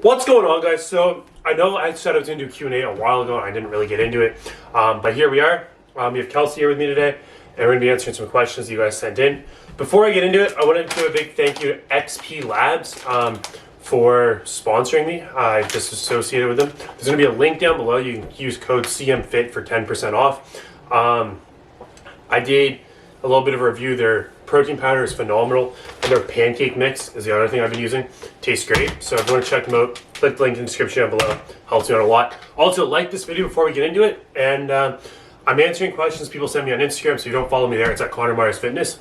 What's going on, guys? So I know I said I was going to do Q&A a while ago and I didn't really get into it, but here we are. We have Kelsey here with me today, and we're going to be answering some questions you guys sent in. Before I get into it, I want to do a big thank you to XP Labs for sponsoring me. I just associated with them. There's going to be a link down below. You can use code CMFIT for 10% off. I did a little bit of a review. Their protein powder is phenomenal, and their pancake mix is the other thing I've been using. Tastes great. So if you want to check them out, click the link in the description down below. Helps me out a lot. Also, like this video before we get into it, and I'm answering questions people send me on Instagram, so if you don't follow me there, it's at Connor Myers Fitness.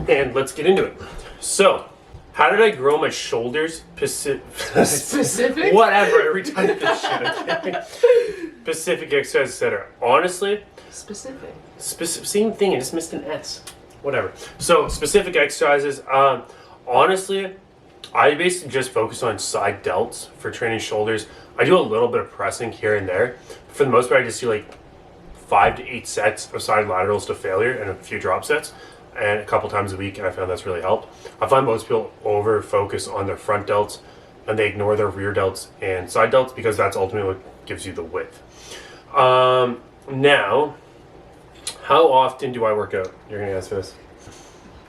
And let's get into it. So, how did I grow my shoulders? Specific? Whatever, every time this shit, okay? Specific exercise, etc. Honestly, Specific. same thing, I just missed an S. Whatever. So, specific exercises. Honestly, I basically just focus on side delts for training shoulders. I do a little bit of pressing here and there. For the most part, I just do like 5 to 8 sets of side laterals to failure and a few drop sets, and a couple times a week, and I found that's really helped. I find most people over focus on their front delts and they ignore their rear delts and side delts because that's ultimately what gives you the width. Now, how often do I work out? You're gonna answer this.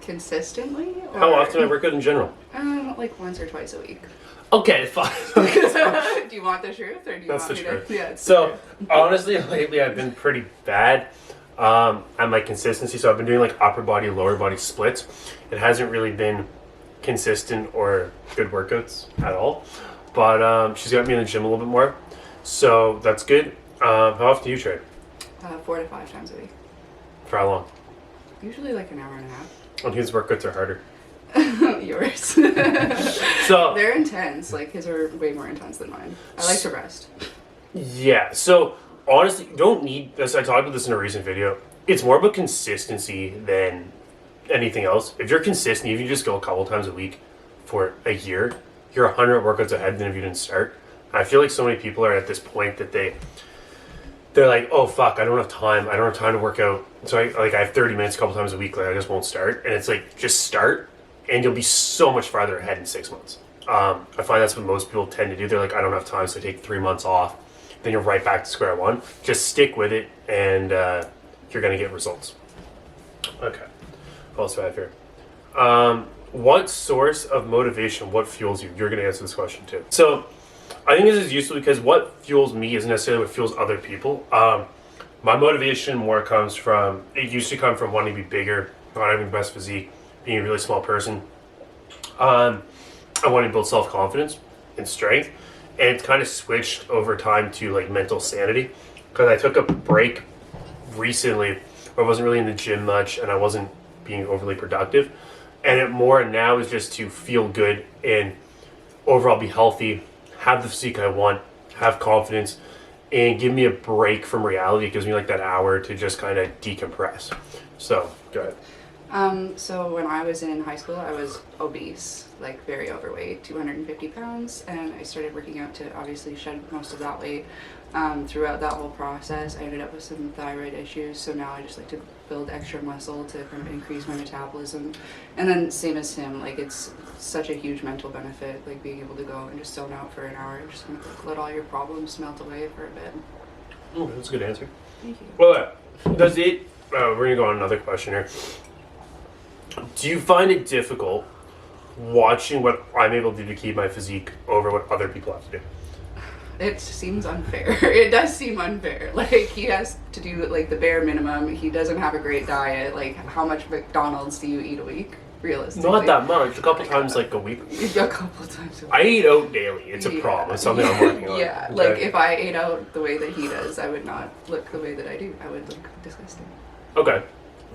Consistently? Or... How often do I work out in general? Like once or twice a week. Okay, fine. Do you want the truth, or do you That's want the me truth. to? Yeah. It's So, honestly, lately I've been pretty bad at my consistency. So I've been doing like upper body, lower body splits. It hasn't really been consistent or good workouts at all. But she's got me in the gym a little bit more, so that's good. How often do you train? 4 to 5 times a week. For how long? Usually like an hour and a half. And whose workouts are harder? Yours. So They're intense. Like his are way more intense than mine. I like to rest. yeah. So honestly, you don't need this. I talked about this in a recent video. It's more about consistency than anything else. If you're consistent, if you just go a couple times a week for a year, you're 100 workouts ahead than if you didn't start. I feel like so many people are at this point that they're like, oh fuck, I don't have time. I don't have time to work out. So I have 30 minutes a couple times a week. Like I just won't start. And it's like, just start, and you'll be so much farther ahead in 6 months. I find that's what most people tend to do. They're like, I don't have time, so I take 3 months off. Then you're right back to square one. Just stick with it, and you're gonna get results. Okay. What else do I have here? What source of motivation, what fuels you? You're gonna answer this question too. So I think this is useful because what fuels me isn't necessarily what fuels other people. My motivation more comes from, it used to come from wanting to be bigger, not having the best physique, being a really small person. I wanted to build self-confidence and strength, and it's kind of switched over time to like mental sanity, because I took a break recently where I wasn't really in the gym much and I wasn't being overly productive, and it more now is just to feel good and overall be healthy, have the physique I want, have confidence, and give me a break from reality. It gives me like that hour to just kind of decompress. So, go ahead. So when I was in high school, I was obese, like very overweight, 250 pounds, and I started working out to obviously shed most of that weight. Throughout that whole process, I ended up with some thyroid issues, so now I just like to build extra muscle to kind of increase my metabolism. And then same as him, like it's such a huge mental benefit, like being able to go and just zone out for an hour, just kind of like let all your problems melt away for a bit. Oh, that's a good answer. Thank you. Well, does it, we're gonna go on another question here. Do you find it difficult watching what I'm able to do to keep my physique over what other people have to do? It seems unfair. It does seem unfair. Like, he has to do, like, the bare minimum. He doesn't have a great diet. Like, how much McDonald's do you eat a week, realistically? Not that much. A couple times, like a week. A couple times a week. I eat out daily. It's a problem. It's something I'm working on. Yeah, Okay? like, if I ate out the way that he does, I would not look the way that I do. I would look disgusting. Okay.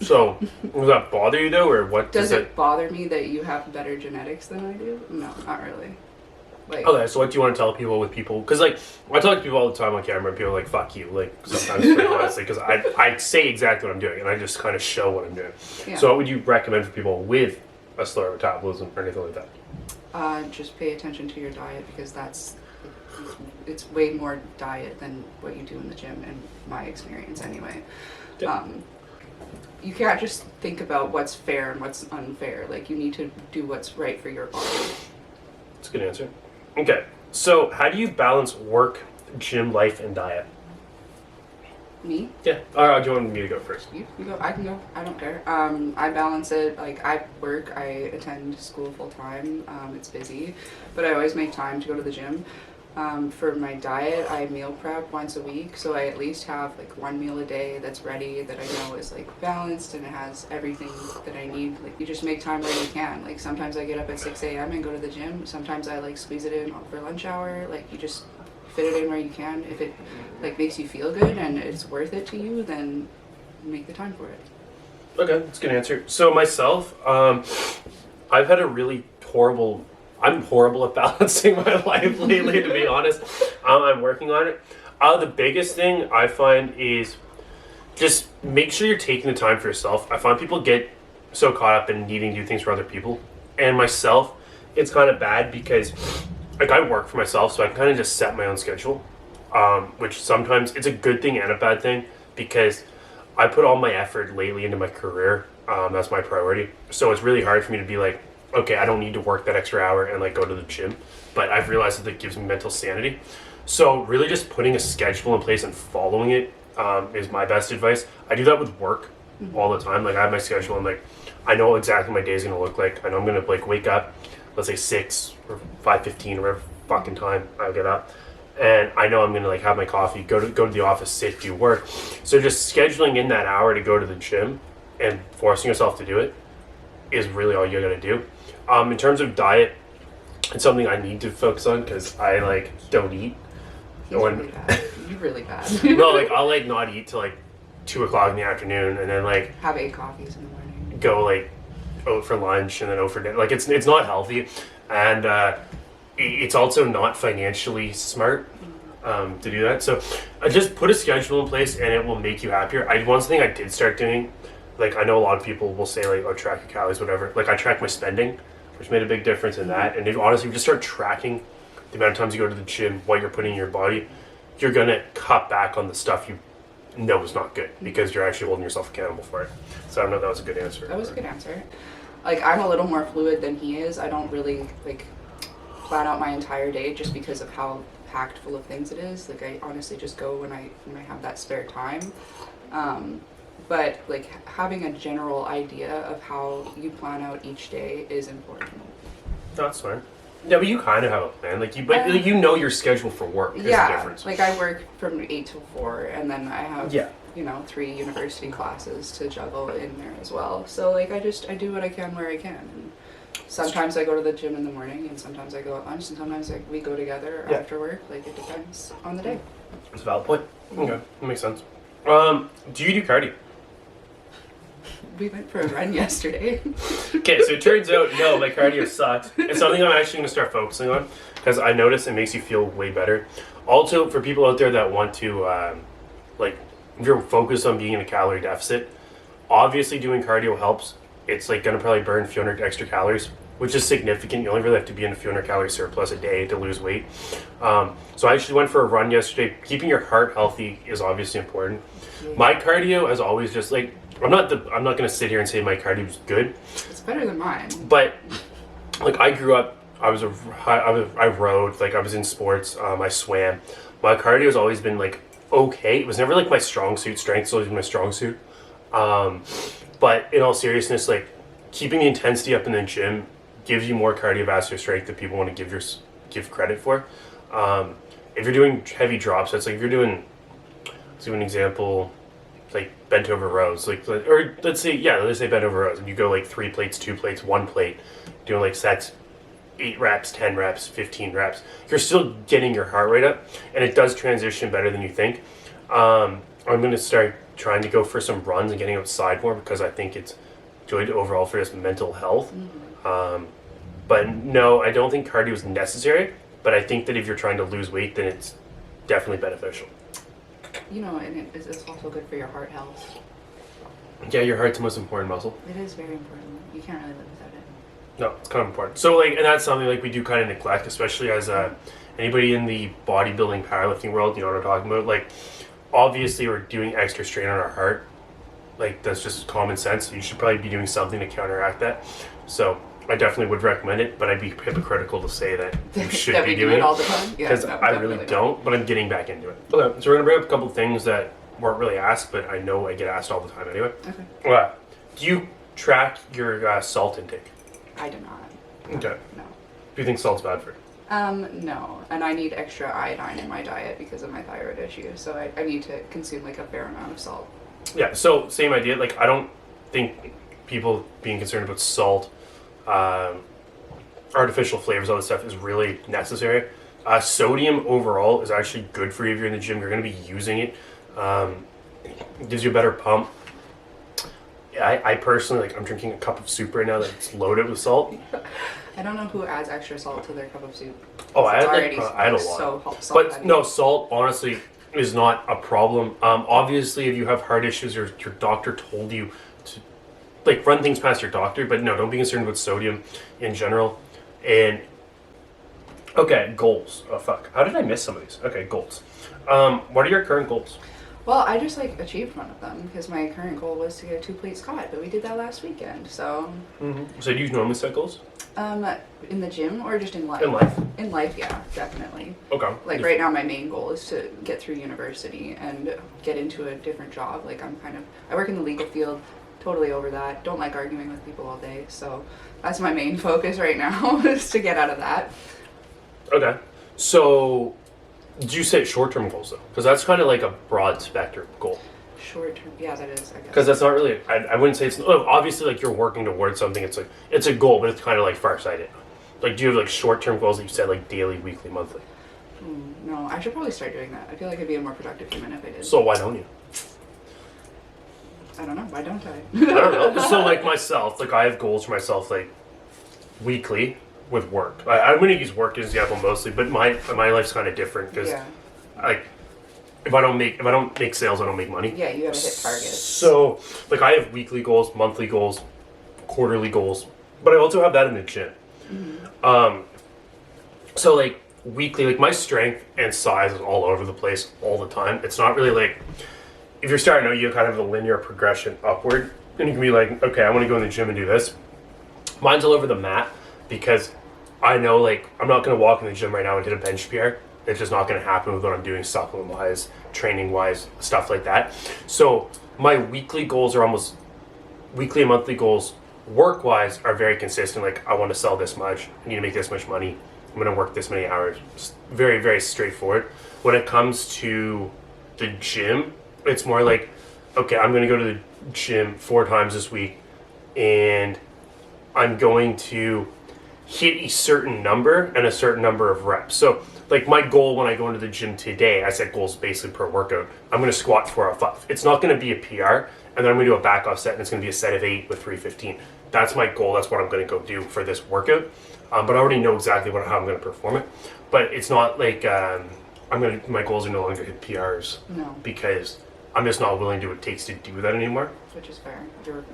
So, does that bother you, though, or what Does it bother me that you have better genetics than I do? No, not really. Like, okay, so what do you want to tell people with people? Because, like, I talk to people all the time on camera, and people are like, fuck you, like, sometimes, pretty honestly, because I say exactly what I'm doing, and I just kind of show what I'm doing. Yeah. So what would you recommend for people with a slower metabolism or anything like that? Just pay attention to your diet, because it's way more diet than what you do in the gym, in my experience anyway. Yeah. You can't just think about what's fair and what's unfair. Like, you need to do what's right for your body. That's a good answer. Okay, So, how do you balance work, gym life, and diet? Me? Yeah. Do you want me to go first? You go. I can go. I don't care. I balance it. Like I work. I attend school full time. It's busy, but I always make time to go to the gym. For my diet, I meal prep once a week, so I at least have like one meal a day that's ready that I know is like balanced and it has everything that I need. Like you just make time where you can. Like sometimes I get up at 6 a.m. and go to the gym. Sometimes I like squeeze it in for lunch hour. Like you just fit it in where you can. If it like makes you feel good and it's worth it to you, then make the time for it. Okay, that's a good answer. So myself, I've had a really horrible. I'm horrible at balancing my life lately, to be honest. I'm working on it. The biggest thing I find is just make sure you're taking the time for yourself. I find people get so caught up in needing to do things for other people, and myself, it's kind of bad because like I work for myself, so I can kind of just set my own schedule, which sometimes it's a good thing and a bad thing because I put all my effort lately into my career. That's my priority. So it's really hard for me to be like, okay, I don't need to work that extra hour and like go to the gym, but I've realized that that gives me mental sanity. So really just putting a schedule in place and following it is my best advice. I do that with work all the time. Like I have my schedule. I'm like, I know exactly what my day's gonna look like. I know I'm gonna like wake up, let's say 6 or 5:15 or whatever fucking time I get up. And I know I'm gonna like have my coffee, go to the office, sit, do work. So just scheduling in that hour to go to the gym and forcing yourself to do it is really all you gotta do. In terms of diet, it's something I need to focus on because I like don't eat. He's really bad. You're really bad. No, like I'll like not eat till like 2 o'clock in the afternoon, and then like Have 8 coffees in the morning. go like out for lunch and then out for dinner. Like it's not healthy, and it's also not financially smart to do that. So just put a schedule in place, and it will make you happier. One thing I did start doing, like I know a lot of people will say like, "Oh, track your calories, whatever." Like I track my spending, which made a big difference in that. And if, honestly, if you just start tracking the amount of times you go to the gym, what you're putting in your body, you're gonna cut back on the stuff you know is not good because you're actually holding yourself accountable for it. So I don't know if that was a good answer. That was a good answer. Like I'm a little more fluid than he is. I don't really like plan out my entire day just because of how packed full of things it is. Like I honestly just go when I have that spare time. But like having a general idea of how you plan out each day is important. That's fine. Yeah, but you kind of have a plan. Like you know your schedule for work is the difference. Like I work from 8 till 4, and then I have Yeah. 3 university classes to juggle in there as well. So like I do what I can where I can. And sometimes I go to the gym in the morning, and sometimes I go at lunch, and sometimes we go together after work. Like it depends on the day. That's a valid point. Okay, that makes sense. Do you do cardio? We went for a run yesterday. Okay, so it turns out, no, my cardio sucks. It's something I'm actually going to start focusing on because I notice it makes you feel way better. Also, for people out there that want to, like, if you're focused on being in a calorie deficit, obviously doing cardio helps. It's like going to probably burn a few hundred extra calories, which is significant. You only really have to be in a few hundred calorie surplus a day to lose weight. So I actually went for a run yesterday. Keeping your heart healthy is obviously important. Yeah. My cardio has always just like, I'm not going to sit here and say my cardio is good. It's better than mine. But like I grew up, I rode, like I was in sports, I swam. My cardio has always been like okay. It was never like my strong suit. Strength's always been my strong suit. But in all seriousness, like keeping the intensity up in the gym gives you more cardiovascular strength that people want to give credit for. If you're doing heavy drops, that's like if you're doing, let's give an example, like bent over rows, or let's say bent over rows, and you go like 3 plates, 2 plates, 1 plate, doing like sets, 8 reps, 10 reps, 15 reps. You're still getting your heart rate up, and it does transition better than you think. I'm going to start trying to go for some runs and getting outside more because I think it's good overall for just mental health. But no, I don't think cardio is necessary, but I think that if you're trying to lose weight, then it's definitely beneficial. And it's also good for your heart health. Yeah, your heart's the most important muscle. It is very important. You can't really live without it. No, it's kind of important. So and that's something like we do kind of neglect, especially as anybody in the bodybuilding, powerlifting world, you know what I'm talking about? Like, obviously we're doing extra strain on our heart. Like, that's just common sense. You should probably be doing something to counteract that. So I definitely would recommend it, but I'd be hypocritical to say that you should that be we do doing it it all the time. Yeah, because no, I really definitely not. don't. But I'm getting back into it. Okay, so we're gonna bring up a couple things that weren't really asked, but I know I get asked all the time anyway. Okay. Do you track your salt intake? I do not. Okay. No. Do you think salt's bad for you? No, and I need extra iodine in my diet because of my thyroid issue, so I need to consume like a fair amount of salt. Yeah, so same idea. Like, I don't think people being concerned about salt, artificial flavors, all this stuff is really necessary. Sodium overall is actually good for you if you're in the gym. You're going to be using it. It gives you a better pump. I personally, like, I'm drinking a cup of soup right now that's loaded with salt. I don't know who adds extra salt to their cup of soup. Oh, I It's had, already I had a lot. So salt But heavy. no, salt, honestly, is not a problem. Obviously, if you have heart issues or your doctor told you to, like, run things past your doctor, but no, don't be concerned with sodium in general. And, okay, goals. Oh, fuck. How did I miss some of these? Okay, goals. What are your current goals? Well, I just like achieved one of them because my current goal was to get a 2-plate Scott, but we did that last weekend. So, So do you normally set goals? in the gym or just in life? In life. In life, yeah, definitely. Okay. Like right now, my main goal is to get through university and get into a different job. Like I work in the legal field, totally over that. Don't like arguing with people all day, so that's my main focus right now is to get out of that. Okay. So, do you set short-term goals, though? Because that's kind of like a broad spectrum goal. Short term, yeah, that is. I guess. Because that's not really, I wouldn't say it's, obviously, like, you're working towards something. It's like, it's a goal, but it's kind of like farsighted. Like, do you have like short-term goals that you set like daily, weekly, monthly? No, I should probably start doing that. I feel like I'd be a more productive human if I did. So why don't you? I don't know. Why don't I? I don't know. So like myself, like I have goals for myself like weekly with work. I'm going to use work as an example mostly, but my life's kind of different because Yeah. like if I don't make sales, I don't make money. Yeah, you gotta hit targets. So like I have weekly goals, monthly goals, quarterly goals, but I also have that in the gym. So like weekly, like my strength and size is all over the place all the time. It's not really like if you're starting out, you kind of have a linear progression upward, and you can be like, okay, I want to go in the gym and do this. Mine's all over the map because I know like I'm not going to walk in the gym right now and hit a bench PR. It's just not going to happen with what I'm doing supplement wise, training wise, stuff like that. So my weekly goals are almost weekly and monthly goals work wise are very consistent. Like I want to sell this much, I need to make this much money, I'm going to work this many hours. Just very, very straightforward. When it comes to the gym, it's more like, okay, I'm going to go to the gym 4 times this week and I'm going to hit a certain number and a certain number of reps. So like my goal when I go into the gym today, I set goals basically per workout. I'm going to squat 405. It's not going to be a PR, and then I'm going to do a back off set, and it's going to be a set of 8 with 315. That's my goal. That's what I'm going to go do for this workout. But I already know exactly how I'm going to perform it. But it's not like my goals are no longer hit PRs. No. Because I'm just not willing to do what it takes to do that anymore. Which is fair. You're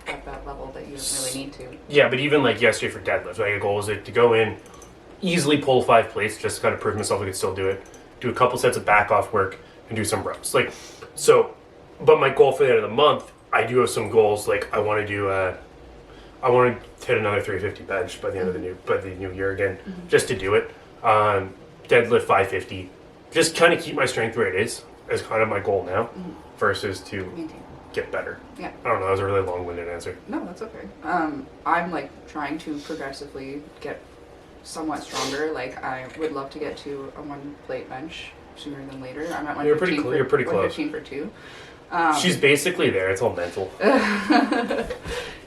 at that level that you don't really need to. Yeah, but even like yesterday for deadlift, my goal is to go in, easily pull 5 plates, just to kind of prove myself I could still do it. Do a couple sets of back off work and do some reps. Like, so, but my goal for the end of the month, I do have some goals. Like I want to hit another 350 bench by the end of the new year again, just to do it. Deadlift 550, just kind of keep my strength where it is kind of my goal now, versus to Maintain. get better. Yeah. I don't know. That was a really long-winded answer. No, that's okay. I'm like trying to progressively get somewhat stronger. Like I would love to get to a 1-plate bench sooner than later. I'm at 115 You're pretty for, you're pretty close. 115 for 2. She's basically there. It's all mental.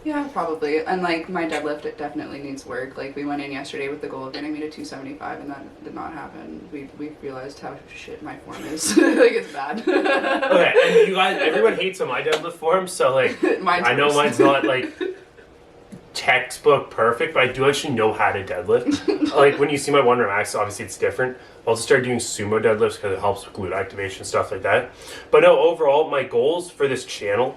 Yeah, probably. And like my deadlift, it definitely needs work. Like we went in yesterday with the goal of getting me to 275, and that did not happen. We realized how shit my form is. Like it's bad. Okay, and you guys, everyone hates on my deadlift form, so like, Mine's I know worse. mine's not like textbook perfect, but I do actually know how to deadlift. Like when you see my Wonder Max, obviously it's different. I'll also start doing sumo deadlifts because it helps with glute activation, stuff like that. But no, overall, my goals for this channel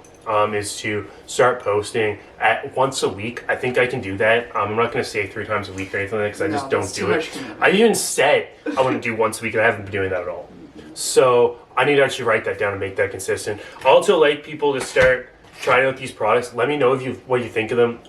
is to start posting at once a week. I think I can do that. I'm not going to say 3 times a week or anything like that because I just don't that's do too it. much commitment. I even said I want to do once a week and I haven't been doing that at all. So I need to actually write that down and make that consistent. I also like people to start trying out these products. Let me know what you think of them.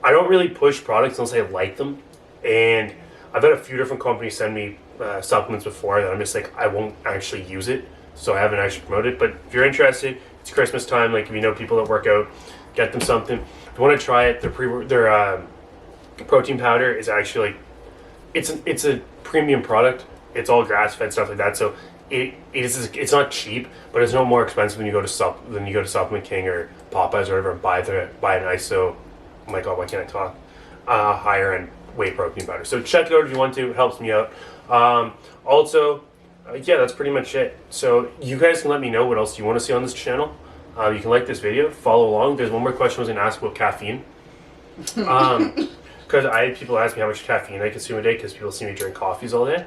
I don't really push products unless I like them, and I've had a few different companies send me supplements before that I'm just like, I won't actually use it, so I haven't actually promoted it. But if you're interested, it's Christmas time. Like, if you know people that work out, get them something. If you want to try it, their protein powder is actually like, it's a premium product. It's all grass fed stuff like that. So it's not cheap, but it's no more expensive than you go to Supplement King or Popeyes or whatever and buy an ISO. Oh my god, why can't I talk? Higher end whey protein powder. So check it out if you want to. It helps me out. Also, yeah, that's pretty much it. So you guys can let me know what else you want to see on this channel. You can like this video, follow along. There's one more question I was going to ask about caffeine. Because I had people ask me how much caffeine I consume a day, because people see me drink coffees all day.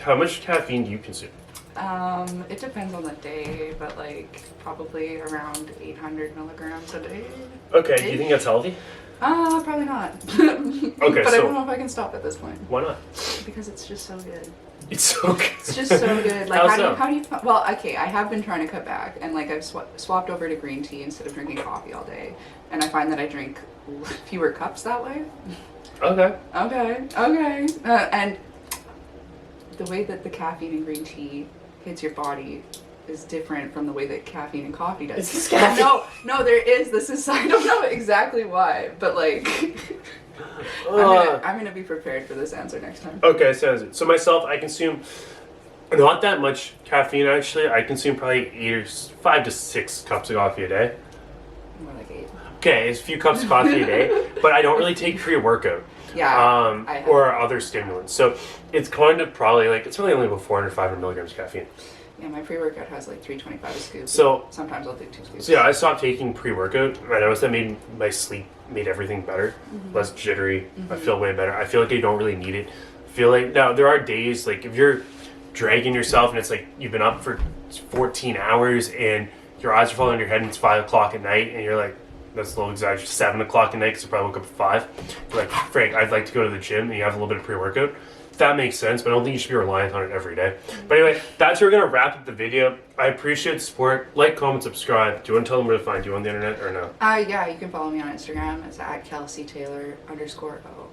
How much caffeine do you consume? It depends on the day, but like probably around 800 milligrams a day. Okay, do you think that's healthy? Probably not. Okay, but so I don't know if I can stop at this point. why not? Because it's just so good. It's so good. It's just so good. Like, How do you? Well, okay, I have been trying to cut back, and like I've swapped over to green tea instead of drinking coffee all day, and I find that I drink fewer cups that way. Okay. And the way that the caffeine in green tea hits your body is different from the way that caffeine in coffee does. It's caffeine. No, there is. I don't know exactly why, but like, I'm gonna be prepared for this answer next time. Okay, so myself, I consume not that much caffeine actually. I consume probably 5 to 6 cups of coffee a day. More like 8. Okay, it's a few cups of coffee a day, but I don't really take pre-workout. Yeah. Or other stimulants. So it's kind of probably like, it's really only about 400, 500 milligrams of caffeine. Yeah, my pre-workout has like 325 a scoop. So sometimes I'll do 2 scoops. So yeah, I stopped taking pre-workout. I noticed that made my sleep, made everything better, less jittery. I feel way better. I feel like I don't really need it. I feel like, now there are days, like if you're dragging yourself and it's like you've been up for 14 hours and your eyes are falling on your head and it's 5 o'clock at night and you're like, that's a little exaggerated, 7 o'clock at night because I probably woke up at 5. You're like, Frank, I'd like to go to the gym and you have a little bit of pre-workout. That makes sense, but I don't think you should be reliant on it every day. But anyway, that's where we're going to wrap up the video. I appreciate the support. Like, comment, subscribe. Do you want to tell them where to find you on the internet or no? Yeah, you can follow me on Instagram. It's at KelseyTaylor_O.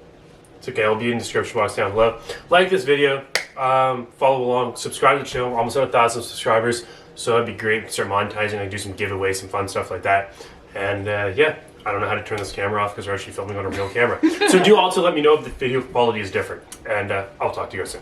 It's okay, I'll be in the description box down below. Like this video, follow along, subscribe to the channel. Almost at 1,000 subscribers, so that'd be great. We can start monetizing. I do some giveaways, some fun stuff like that. And yeah, I don't know how to turn this camera off because we're actually filming on a real camera. So do also let me know if the video quality is different. And I'll talk to you guys soon.